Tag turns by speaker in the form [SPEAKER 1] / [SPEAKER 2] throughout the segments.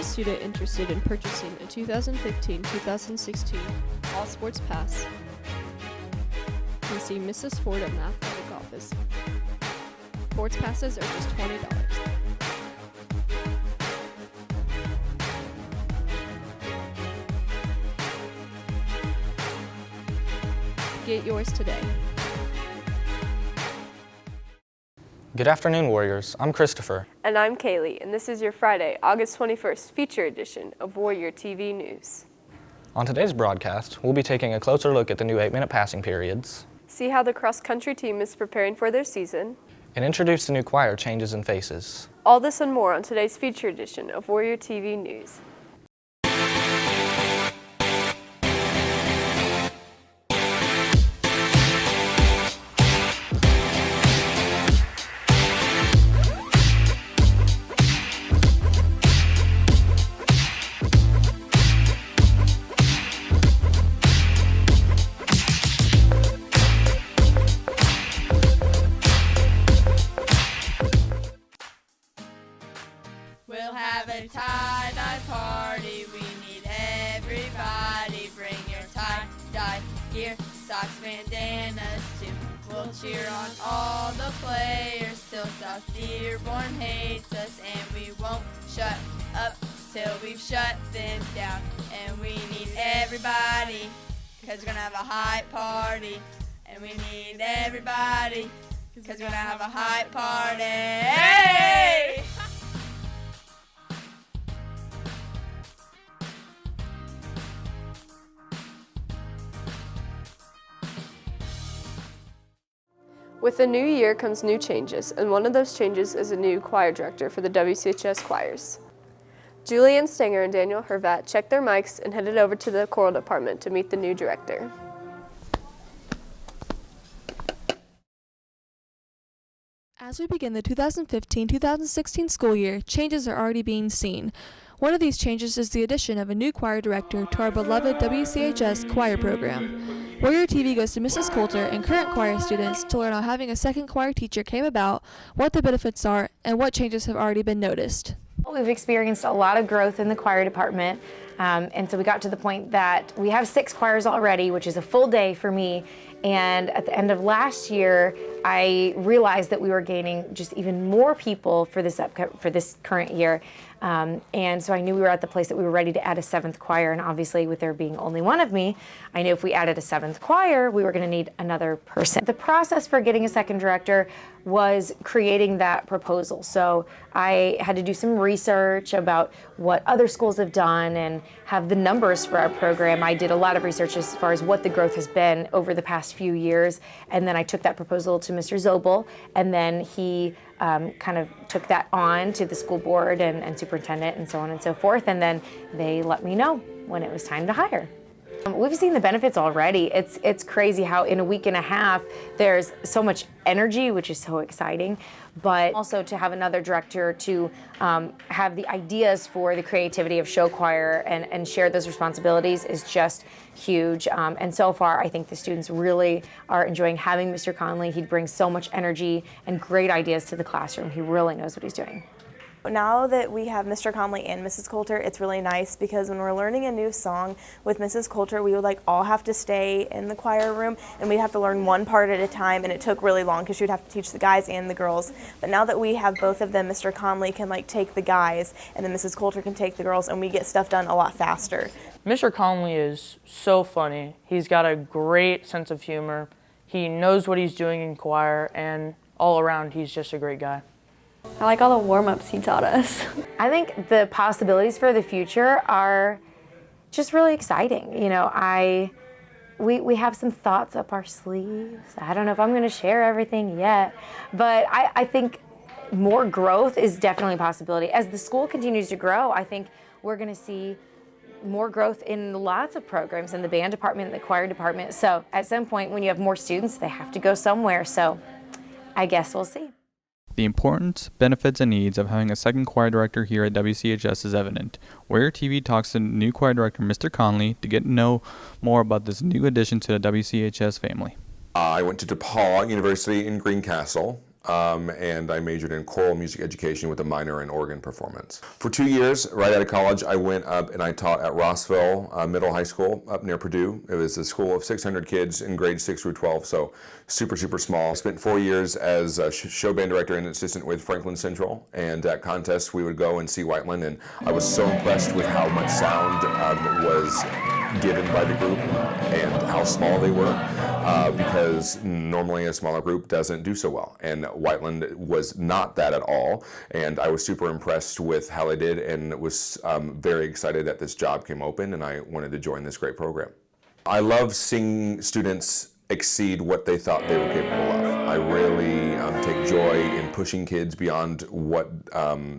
[SPEAKER 1] student interested in purchasing a 2015-2016 All Sports Pass can see Mrs. Ford at the athletic office. Sports passes are just $20. Get yours today.
[SPEAKER 2] Good afternoon, Warriors. I'm Christopher.
[SPEAKER 3] And I'm Kaylee, and this is your Friday, August 21st feature edition of Warrior TV News.
[SPEAKER 2] On today's broadcast, we'll be taking a closer look at the new 8-minute passing periods,
[SPEAKER 3] See how the cross-country team is preparing for their season,
[SPEAKER 2] and introduce the new choir changes and faces.
[SPEAKER 3] all this and more on today's feature edition of Warrior TV News.
[SPEAKER 4] We'll have a tie-dye party, we need everybody. Bring your tie-dye gear, socks, bandanas too. We'll cheer on all the players till South Dearborn hates us. And we won't shut up till we've shut them down. And we need everybody, cause we're gonna have a hype party. And we need everybody, cause we're gonna have a hype party. Hey!
[SPEAKER 3] With the new year comes new changes, and one of those changes is a new choir director for the WCHS choirs. Julianne Stanger and Daniel Hervat checked their mics and headed over to the choral department to meet the new director.
[SPEAKER 5] As we begin the 2015-2016 school year, changes are already being seen. One of these changes is the addition of a new choir director to our beloved WCHS choir program. Warrior TV goes to Mrs. Coulter and current choir students to learn how having a second choir teacher came about, what the benefits are, and what changes have already been noticed.
[SPEAKER 6] We've experienced a lot of growth in the choir department, and so we got to the point that we have 6 choirs already, which is a full day for me. And at the end of last year, I realized that we were gaining just even more people for this current year. And so I knew we were at the place that we were ready to add a 7th choir. And obviously, with there being only one of me, I knew if we added a 7th choir, we were going to need another person. The process for getting a second director was creating that proposal. So I had to do some research about what other schools have done and have the numbers for our program. I did a lot of research as far as what the growth has been over the past few years. And then I took that proposal to Mr. Zobel, and then he kind of took that on to the school board and superintendent and so on and so forth. And then they let me know when it was time to hire. We've seen the benefits already. It's crazy how in a week and a half there's so much energy, which is so exciting, but also to have another director to have the ideas for the creativity of show choir and share those responsibilities is just huge. And so far, I think the students really are enjoying having Mr. Conley. He brings so much energy and great ideas to the classroom. He really knows what he's doing.
[SPEAKER 7] Now that we have Mr. Conley and Mrs. Coulter, it's really nice because when we're learning a new song with Mrs. Coulter, we would all have to stay in the choir room and we'd have to learn one part at a time, and it took really long because she would have to teach the guys and the girls. But now that we have both of them, Mr. Conley can take the guys and then Mrs. Coulter can take the girls, and we get stuff done a lot faster.
[SPEAKER 8] Mr. Conley is so funny. He's got a great sense of humor. He knows what he's doing in choir, and all around he's just a great guy.
[SPEAKER 9] I like all the warm-ups he taught us.
[SPEAKER 6] I think the possibilities for the future are just really exciting. You know, we have some thoughts up our sleeves. I don't know if I'm going to share everything yet, but I think more growth is definitely a possibility. As the school continues to grow, I think we're going to see more growth in lots of programs in the band department, the choir department. So at some point when you have more students, they have to go somewhere. So I guess we'll see.
[SPEAKER 10] The importance, benefits, and needs of having a second choir director here at WCHS is evident. Warrior TV talks to new choir director Mr. Conley to get to know more about this new addition to the WCHS family.
[SPEAKER 11] I went to DePaul University in Greencastle. and I majored in choral music education with a minor in organ performance. For 2 years, right out of college, I went up and I taught at Rossville Middle High School up near Purdue. It was a school of 600 kids in grades 6 through 12, so super small. I spent 4 years as a show band director and assistant with Franklin Central, and at contests we would go and see Whiteland, and I was so impressed with how much sound was given by the group and how small they were, because normally a smaller group doesn't do so well, and Whiteland was not that at all, and I was super impressed with how they did and was very excited that this job came open and I wanted to join this great program. I love seeing students exceed what they thought they were capable of. I really take joy in pushing kids beyond what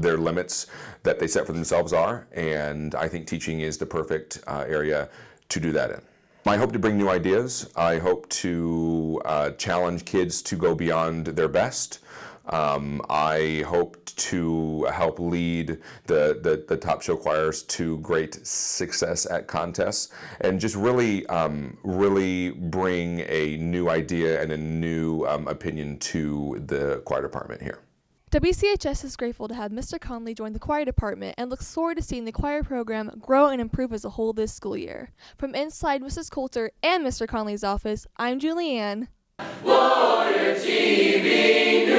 [SPEAKER 11] their limits that they set for themselves are, and I think teaching is the perfect area to do that in. I hope to bring new ideas. I hope to challenge kids to go beyond their best. I hope to help lead the top show choirs to great success at contests, and just really bring a new idea and a new opinion to the choir department here.
[SPEAKER 5] WCHS is grateful to have Mr. Conley join the choir department and looks forward to seeing the choir program grow and improve as a whole this school year. From inside Mrs. Coulter and Mr. Conley's office, I'm Julianne.
[SPEAKER 12] WTV News.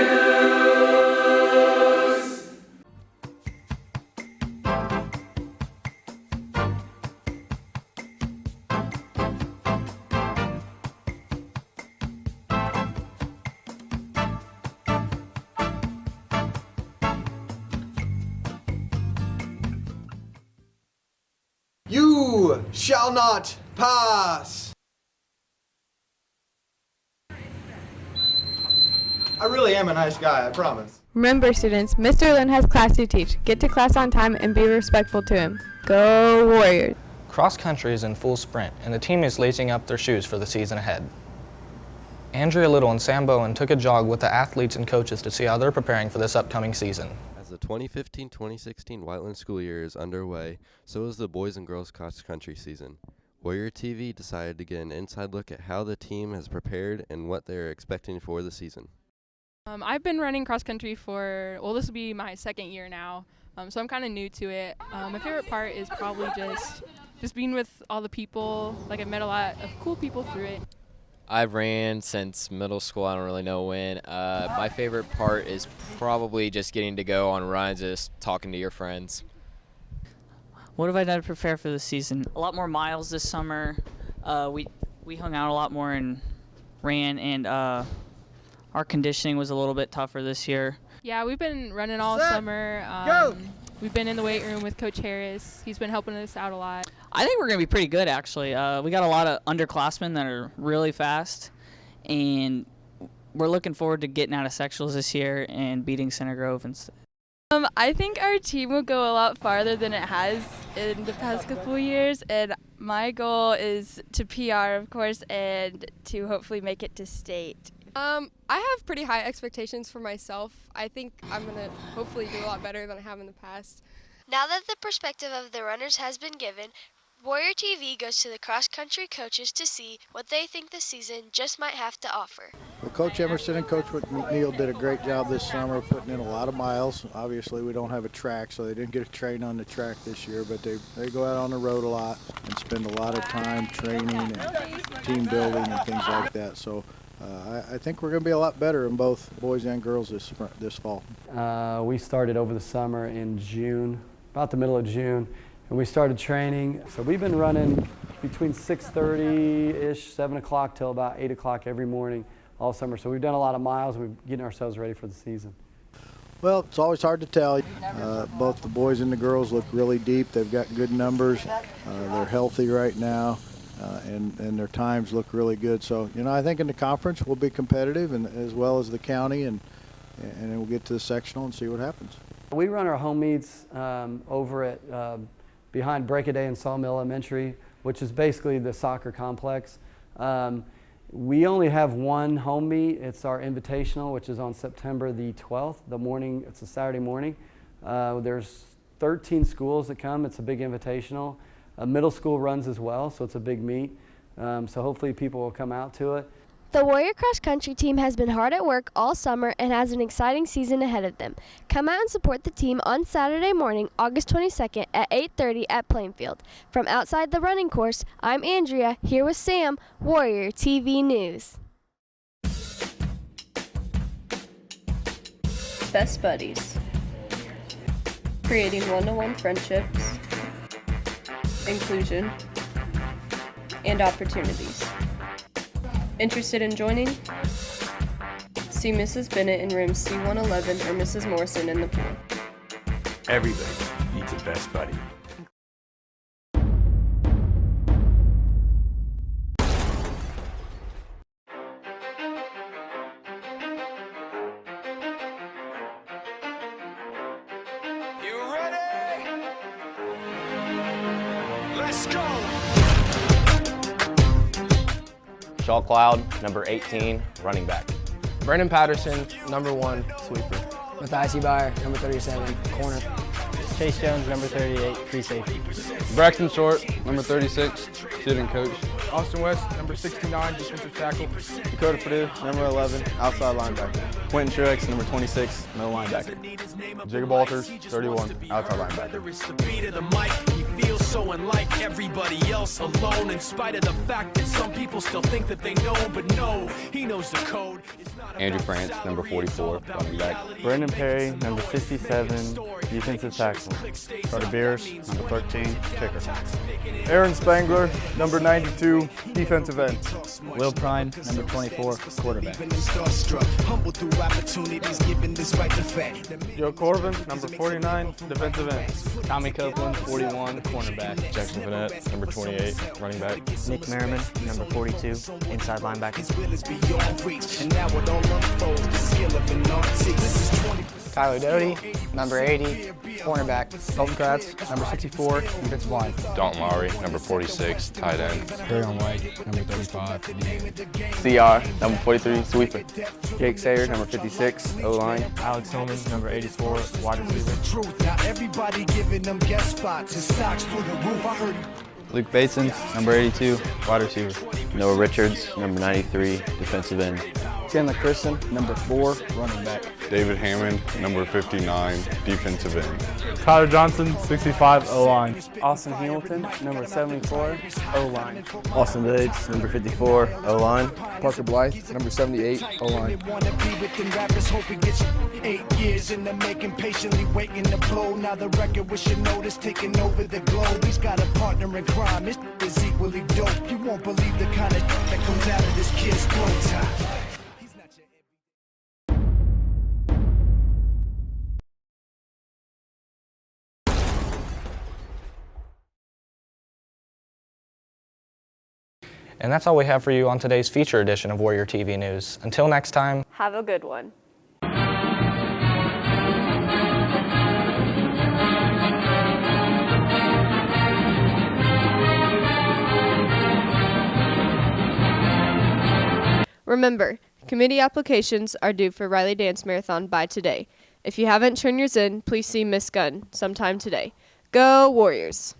[SPEAKER 13] You shall not pass. I really am a nice guy, I promise.
[SPEAKER 3] Remember, students, Mr. Lynn has class to teach. Get to class on time and be respectful to him. Go Warriors!
[SPEAKER 2] Cross country is in full sprint, and the team is lacing up their shoes for the season ahead. Andrea Little and Sam Bowen took a jog with the athletes and coaches to see how they're preparing for this upcoming season.
[SPEAKER 14] As the 2015-2016 Whiteland school year is underway, so is the boys and girls cross country season. Warrior TV decided to get an inside look at how the team has prepared and what they're expecting for the season.
[SPEAKER 15] I've been running cross country for, well, this will be my second year now, so I'm kind of new to it. My favorite part is probably just being with all the people. Like, I've met a lot of cool people through it.
[SPEAKER 16] I've ran since middle school. I don't really know when. My favorite part is probably just getting to go on runs, just talking to your friends.
[SPEAKER 17] What have I done to prepare for the season? A lot more miles this summer. We hung out a lot more and ran, and our conditioning was a little bit tougher this year.
[SPEAKER 15] Yeah, we've been running all summer.
[SPEAKER 17] Go!
[SPEAKER 15] We've been in the weight room with Coach Harris. He's been helping us out a lot.
[SPEAKER 17] I think we're going to be pretty good, actually. We got a lot of underclassmen that are really fast, and we're looking forward to getting out of sectionals this year and beating Center Grove.
[SPEAKER 18] I think our team will go a lot farther than it has in the past couple years, and my goal is to PR, of course, and to hopefully make it to state.
[SPEAKER 19] I have pretty high expectations for myself. I think I'm going to hopefully do a lot better than I have in the past.
[SPEAKER 20] Now that the perspective of the runners has been given, Warrior TV goes to the cross-country coaches to see what they think the season just might have to offer.
[SPEAKER 21] Well, Coach Emerson and Coach McNeil did a great job this summer putting in a lot of miles. Obviously, we don't have a track, so they didn't get to train on the track this year, but they go out on the road a lot and spend a lot of time training and team building and things like that. So I think we're going to be a lot better in both boys and girls this fall.
[SPEAKER 22] We started over the summer in June, about the middle of June, and we started training. So we've been running between 6:30-ish, 7 o'clock till about 8 o'clock every morning all summer. So we've done a lot of miles. We're getting ourselves ready for the season.
[SPEAKER 21] Well, it's always hard to tell. Both the boys and the girls look really deep. They've got good numbers. They're healthy right now. And their times look really good. So, I think in the conference we'll be competitive, and as well as the county, and then we'll get to the sectional and see what happens.
[SPEAKER 22] We run our home meets over at behind Break-A-Day and Sawmill Elementary, which is basically the soccer complex. We only have one home meet. It's our invitational, which is on September the 12th, the morning. It's a Saturday morning. There's 13 schools that come. It's a big invitational. Middle school runs as well, so it's a big meet. So hopefully people will come out to it.
[SPEAKER 20] The Warrior Cross Country team has been hard at work all summer and has an exciting season ahead of them. Come out and support the team on Saturday morning, August 22nd at 8:30 at Plainfield. From outside the running course, I'm Andrea, here with Sam, Warrior TV News.
[SPEAKER 3] Best buddies. Creating one-to-one friendships, inclusion, and opportunities. Interested in joining? See Mrs. Bennett in rooms C111 or Mrs. Morrison in the pool.
[SPEAKER 1] Everybody needs a best buddy.
[SPEAKER 12] You ready? Let's go.
[SPEAKER 4] Shaw Cloud, number 18, running back.
[SPEAKER 23] Brandon Patterson, number 1, sweeper.
[SPEAKER 24] Matthias Byer, number 37, corner.
[SPEAKER 25] Chase Jones, number 38, free safety.
[SPEAKER 26] Braxton Short, number 36, shooting coach.
[SPEAKER 27] Austin West, number 69, defensive tackle.
[SPEAKER 28] Dakota Purdue, number 11, outside linebacker.
[SPEAKER 29] Quentin Truex, number 26, middle linebacker.
[SPEAKER 28] Jacob Walters, 31, outside linebacker.
[SPEAKER 12] It's the beat of the mic. He feels so unlike everybody else, alone in spite of the fact that some people still think that they know, but no, he knows the code.
[SPEAKER 29] Andrew France, number 44, running back.
[SPEAKER 30] Brandon Perry, number 57, defensive tackle.
[SPEAKER 29] Carter Beers, number 13, kicker.
[SPEAKER 28] Aaron Spangler, number 92, defensive end.
[SPEAKER 29] Will Prine, number 24, quarterback.
[SPEAKER 28] Joe Corvin, number 49, defensive end.
[SPEAKER 29] Tommy Copeland, 41, cornerback. Jackson Vanette, number 28, running back.
[SPEAKER 25] Nick Merriman, number 42, inside linebacker.
[SPEAKER 24] Kyler Doty, number 80, cornerback. Colton Kratz, number 64, defensive line.
[SPEAKER 29] Dalton Lowry, number 46, tight end.
[SPEAKER 31] Darion White, number 35,
[SPEAKER 29] CR, number 43, sweeper.
[SPEAKER 28] Jake Sayer, number 56, O-line.
[SPEAKER 25] Alex Holman, number 84, wide receiver.
[SPEAKER 12] Now everybody giving them guest spots and stocks through the roof. I heard
[SPEAKER 29] Luke Bateson, number 82, wide receiver. Noah Richards, number 93, defensive end.
[SPEAKER 21] Chandler Christen, number 4, running back.
[SPEAKER 29] David Hammond, number 59, defensive end.
[SPEAKER 28] Tyler Johnson, 65, O-line.
[SPEAKER 24] Austin Hamilton, number 74, O-line.
[SPEAKER 29] Austin Bates, number 54, O-line.
[SPEAKER 21] Parker Blythe, number 78, O-line.
[SPEAKER 12] 8 years in the making, patiently waiting to blow. Now the record with your notice taking over the globe. He's got a partner in crime, his is equally dope. You won't believe the kind of that comes out of this kid's throat.
[SPEAKER 2] And that's all we have for you on today's feature edition of Warrior TV News. Until next time,
[SPEAKER 3] have a good one. Remember, committee applications are due for Riley Dance Marathon by today. If you haven't turned yours in, please see Miss Gunn sometime today. Go Warriors!